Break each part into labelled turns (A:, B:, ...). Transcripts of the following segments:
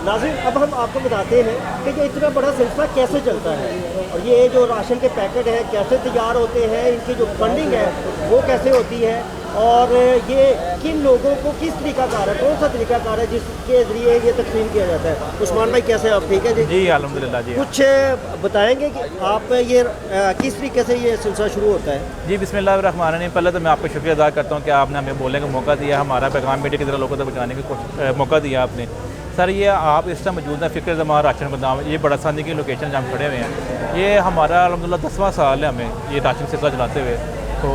A: नाज़रीन, अब हम आपको बताते हैं कि ये इतना बड़ा सिलसिला कैसे चलता है और ये जो राशन के पैकेट हैं कैसे तैयार होते हैं, इनकी जो फंडिंग है वो कैसे होती है और ये किन लोगों को किस तरीकाकार है, कौन सा तरीकाकार है जिसके ज़रिए ये तकसीम किया जाता है। उस्मान भाई कैसे आप, ठीक है जी?
B: जी अल्हम्दुलिल्लाह जी।
A: कुछ बताएंगे कि आप ये किस तरीके से ये सिलसिला शुरू होता है?
B: जी बिस्मिल्लाहिर्रहमानिर्रहीम। पहले तो मैं आपका शुक्रिया अदा करता हूँ कि आपने हमें बोलने का मौका दिया, हमारा पैगाम मीडिया की तरह लोगों तक पहुँचाने का मौका दिया आपने। सर ये आप इस टाइम मौजूद हैं फ़िक्र ज़मान राशन गोदाम, ये बड़ा सानी की लोकेशन जहाँ हम खड़े हुए हैं। ये हमारा अल्हम्दुलिल्लाह 10वां साल है हमें ये राशन सिलसिला चलाते हुए। तो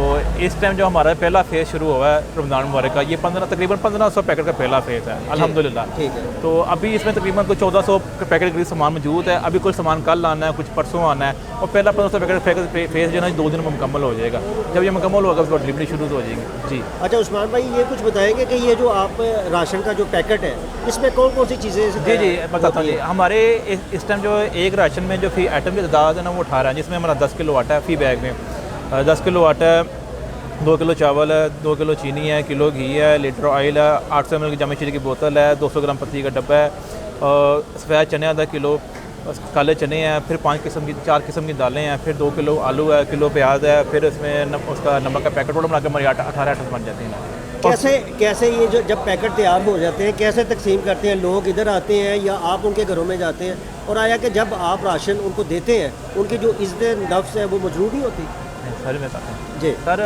B: इस टाइम जो हमारा पहला फेज़ शुरू हुआ है रमज़ान मुबारक का, ये तकरीबन 1500 पैकेट का पहला फेज़ है अल्हम्दुलिल्लाह।
A: ठीक है।
B: तो अभी इसमें तकरीबन कुछ 1400 पैकेट करीब सामान मौजूद है। अभी कुछ सामान कल आना है, कुछ परसों आना है और पहला 1500 पैकेट फेज़ जो है 2 दिन में मुकम्मल हो जाएगा। जब ये मुकम्मल होगा उसके बाद डिलीवरी शुरू हो जाएगी। जी
A: अच्छा उस्मान भाई, ये कुछ बताएंगे कि ये जो आप राशन का जो पैकेट है इसमें कौन कौन सी चीज़ें?
B: जी बताता हूँ। हमारे इस टाइम जो एक राशन में जो फ़ी आइटम की तादाद है ना वो 18 है, जिसमें हमारा 10 किलो आटा है फ़ी बैग में। 10 किलो आटा है, 2 किलो चावल है, 2 किलो चीनी है, किलो घी है, लीटर ऑयल है, 800 ml की जामा शीरी की बोतल है, 200 ग्राम पत्ती का डब्बा है, सफ़ेद चने आधा किलो, काले चने हैं, फिर 4 किस्म की दालें हैं, फिर 2 किलो आलू है, किलो प्याज है, फिर इसमें उसका नमक का पैकेट बना के हमारे 18 आइटम बन जाते हैं।
A: कैसे ये जो जब पैकेट तैयार हो जाते हैं कैसे तकसीम करते हैं? लोग इधर आते हैं या आप उनके घरों में जाते हैं? और आया कि जब आप राशन उनको देते हैं उनकी जो इज़्ज़त नफ्स है वो मजरूह नहीं होती?
B: सर मैं बताता हूँ
A: जी
B: सर,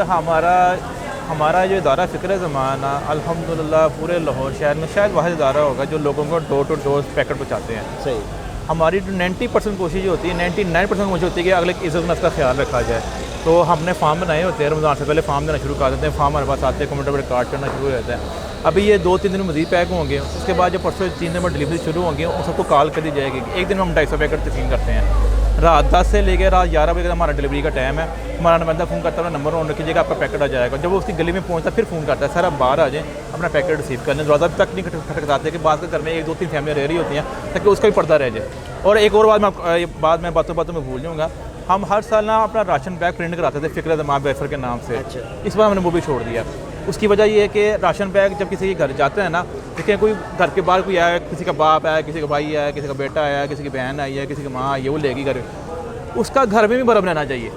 B: हमारा जो इदारा फ़िक्र ज़माना अल्हम्दुलिल्लाह पूरे लाहौर शहर में शायद वाहिद इदारा होगा जो लोगों को डोर टू डोर पैकेट पहुँचाते हैं।
A: सही।
B: हमारी 90% कोशिश होती है, 99% कोशिश होती है कि अगले की इज़्ज़त नफ्स का ख्याल रखा जाए। तो हमने फार्म बनाए होते हैं, रमज़ान से पहले फार्म देना शुरू कर देते हैं। फार्म हमारे पास आते हैं, कंप्यूटर पर कार्ड करना शुरू हो जाता है। अभी ये 2-3 दिन मज़ीद पैक होंगे, उसके बाद जब परसों 3 दिन में डिलीवरी शुरू होंगी उन सबको कॉल कर दी जाएगी। एक दिन में हम 250 पैकेट तकसीम करते हैं। रात 10 से लेकर रात 11 बजे तक हमारा डिलीवरी का टाइम है। हमारा नुमाइंदा फ़ोन करता है, नंबर ऑन रखिएगा, आपका पैकेट आ जाएगा। जब वो उसकी गली में पहुंचता है फिर फ़ोन करता है, सर आप बाहर आ जाएँ, अपना पैकेट रिसीव कर लें। दरवाज़ा तक नहीं खटखटाते कि बाद के घर में 1-2-3 फैमिलियाँ रह रही होती हैं ताकि उसका भी पर्दा रह जाए। और एक और बात मैं बातों में भूल जाऊँगा, हम हर साल ना अपना राशन बैग प्रिंट कराते थे फ़िक्र ज़मान वेफर के नाम से।
A: अच्छा।
B: इस बार हमने वो भी छोड़ दिया। उसकी वजह ये है कि राशन बैग जब किसी के घर जाते हैं ना, देखिए कोई घर के बाहर कोई आया, किसी का बाप आया, किसी का भाई आया, किसी का बेटा आया, किसी की बहन आई है, किसी की माँ आई है, वो लेगी घर, उसका घर में भी बर्फ रहना चाहिए।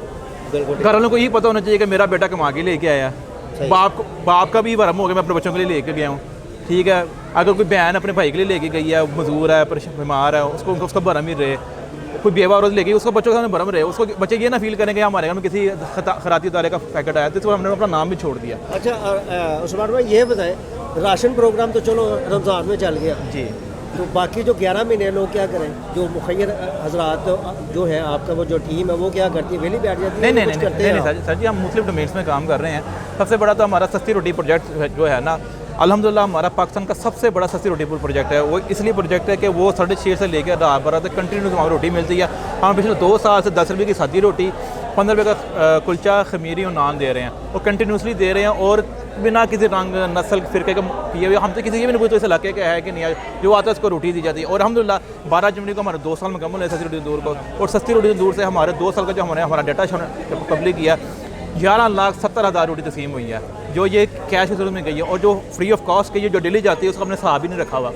B: घर वालों को यही पता होना चाहिए कि मेरा बेटा कमा के लेके आया। बाप का भी भरम हो गया, मैं अपने बच्चों के लिए लेके गया हूँ। ठीक है, अगर कोई बहन अपने भाई के लिए लेके गई है, मजदूर है, बीमार है, उसका भरम ही रहे। कोई बेवा औरत लेके उसको बच्चों के सामने भरम रहे, उसको बच्चे ये ना फील करेंगे हमारे घर में किसी खराती इदारे का पैकेट आया, तो हमने अपना नाम भी छोड़ दिया।
A: अच्छा उस्मान भाई ये बताएं, राशन प्रोग्राम तो चलो रमज़ान में चल गया
B: जी,
A: तो बाकी जो 11 महीने लोग क्या करें? जो मुखैर हजरात जो है आपका वो जो टीम है वो क्या करती है? वेली बैठ जाती है?
B: नहीं सर जी, हम मुस्लिम डोमेन्स में काम कर रहे हैं। सबसे बड़ा तो हमारा सस्ती रोटी प्रोजेक्ट जो है ना, अल्हम्दुलिल्लाह हमारा पाकिस्तान का सबसे बड़ा सस्ती रोटी प्रोजेक्ट है। वो इसलिए प्रोजेक्ट है कि वो 6:30 से लेकर रात 12 तक कंटिन्यूस हमारी रोटी मिलती है। हम पिछले 2 साल से 10 रुपये की सादी रोटी, 15 रुपये का कुलचा, खमीरी और नान दे रहे हैं, वो कंटिन्यूसली दे रहे हैं और बिना किसी रंग नस्ल फिरके का किए हुए। हम तो किसी ये भी नहीं पूछते इस इलाके का है कि नहीं है, जो आता है उसको रोटी दी जाती है। और अल्हम्दुलिल्लाह 12 जनवरी को हमारे 2 साल मुकम्मल है सस्ती रोटी दूर को। और सस्ती रोटी दूर से हमारे 2 साल का जो हमारा डाटा पब्लिक किया, 11,70,000 रोटी तस्लीम हुई है, जो ये कैश की सूरत में गई है। और जो फ्री ऑफ कॉस्ट की जो डेली जाती है उसका हमने हिसाब ही नहीं रखा हुआ।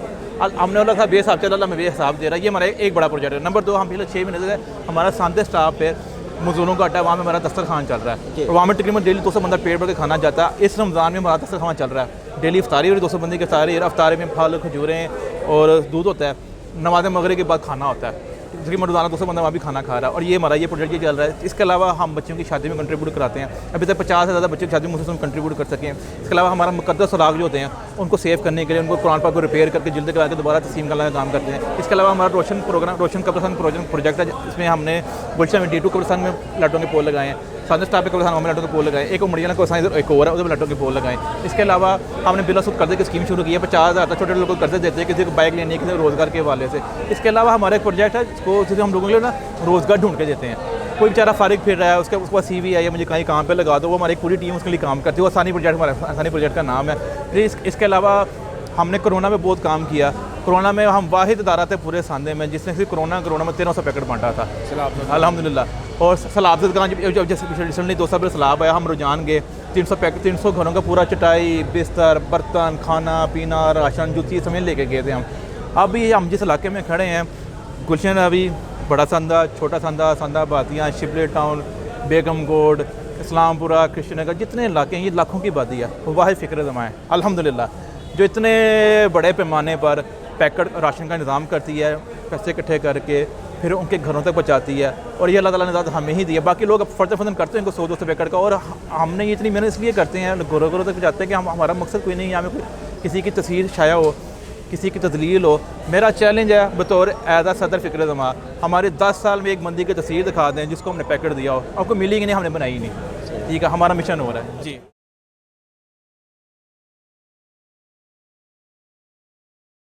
B: हमने बोला था बेहिसाब चला, अल्लाह में बेहिसाब दे रहा है। ये हमारा एक बड़ा प्रोजेक्ट है। नंबर 2, हम पिछले 6 महीने से हमारा सांदे स्टाफ पे मजदूरों का अड्डा है, वहाँ में हमारा दस्तरखान चल रहा है। और वहाँ में तकरीबन डेली 200 बंदा पेट भर के खाना जाता है। इस रमज़ान में हमारा दस्तरखान चल रहा है, डेली इफ्तारी हो रही है 200 बंदे की इफ्तारी। अफ्तारी में फल, खजूरें और दूध होता है। नमाज मगरिब के बाद खाना होता है, तकरीबन रोज़ाना 200 बंदा वहाँ भी खाना खा रहा है। और ये हमारा ये प्रोजेक्ट ये चल रहा है। इसके अलावा हम बच्चों की शादी में कंट्रीब्यूट कराते हैं। अभी तक 50 से ज़्यादा बच्चों की शादी में मुझसे कंट्रीब्यूट कर सकें। इसके अलावा हमारा मुकद्दस सुराग जो होते हैं उनको सेव करने के लिए उनको कुरान पाक को रिपेयर करके जिल्द करा के दोबारा तस्लीम करने का काम करते हैं। इसके अलावा हमारा रोशन कब्रिस्तान प्रोजेक्ट है, इसमें हमने गुलशन में D2 कब्रिस्तान में लाइटों के पोल लगाए हैं। साथ स्टाफ पे कब्रिस्तान में लाइटों के पोल लगाए, एक उमरिया को एक और है उधर लाइटों के पोल लगाए। इसके अलावा हमने बिला सूद कर्जे की स्कीम शुरू की है। 50,000 तक छोटे लोगों को कर्जे देते हैं, किसी को बाइक लेने, किसी को रोज़गार के हवाले से। इसके अलावा हमारा एक प्रोजेक्ट है जिसको हम लोगों के लिए ना रोज़गार ढूंढ के देते हैं। कोई बेचारा फारिग फिर रहा है, उसके पास CV है या मुझे कहीं काम पे लगा दो, वो हमारी पूरी टीम उसके लिए काम करती है। वो आसानी प्रोजेक्ट, हमारा आसानी प्रोजेक्ट का नाम है। फिर इसके अलावा हमने कोरोना में बहुत काम किया। कोरोना में हम वाहिद इदारा थे पूरे सांदे में जिसने सिर्फ कोरोना में 1300 पैकेट बांटा था अल्हम्दुलिल्लाह। और सलाब जब जैसे रिसेंटली 2 साल पहले सलाब आया, हम रुझान गए 300 घरों का पूरा चटाई, बिस्तर, बर्तन, खाना पीना, राशन, जूती समेत लेके गए थे हम। अभी हम जिस इलाके में खड़े हैं, गुलशन अभी, बड़ा संदा, छोटा संदा, संदा बातियाँ, शिबले टाउन, बेगम गोड, इस्लामपुरा, कृष्णनगर, जितने इलाके हैं ये लाखों की आबादी है, वो वाहिद फ़िक्र जमा है अल्हम्दुलिल्लाह, जो इतने बड़े पैमाने पर पैकेट राशन का इंतज़ाम करती है, पैसे इकट्ठे करके फिर उनके घरों तक पहुँचाती है। और ये अल्लाह ताला ने ज़्यादा हमें ही दिया, बाकी लोग अब फ़र्ज़न करते हैं इनको 100-200 पैकेट का, और हमने ये इतनी मेहनत इसलिए करते हैं, घरों घरों तक पहुँचाते हैं कि हमारा मकसद कोई नहीं है हमें किसी की तस्वीर छाया हो, किसी की तजलील हो। मेरा चैलेंज है बतौर एज़ सदर फ़िक्र जमा, हमारे 10 साल में एक बंदी की तस्वीर दिखा दें जिसको हमने पैकेट दिया हो, आपको मिलेगी नहीं, हमने बनाई नहीं। ठीक है, हमारा मिशन हो रहा है जी।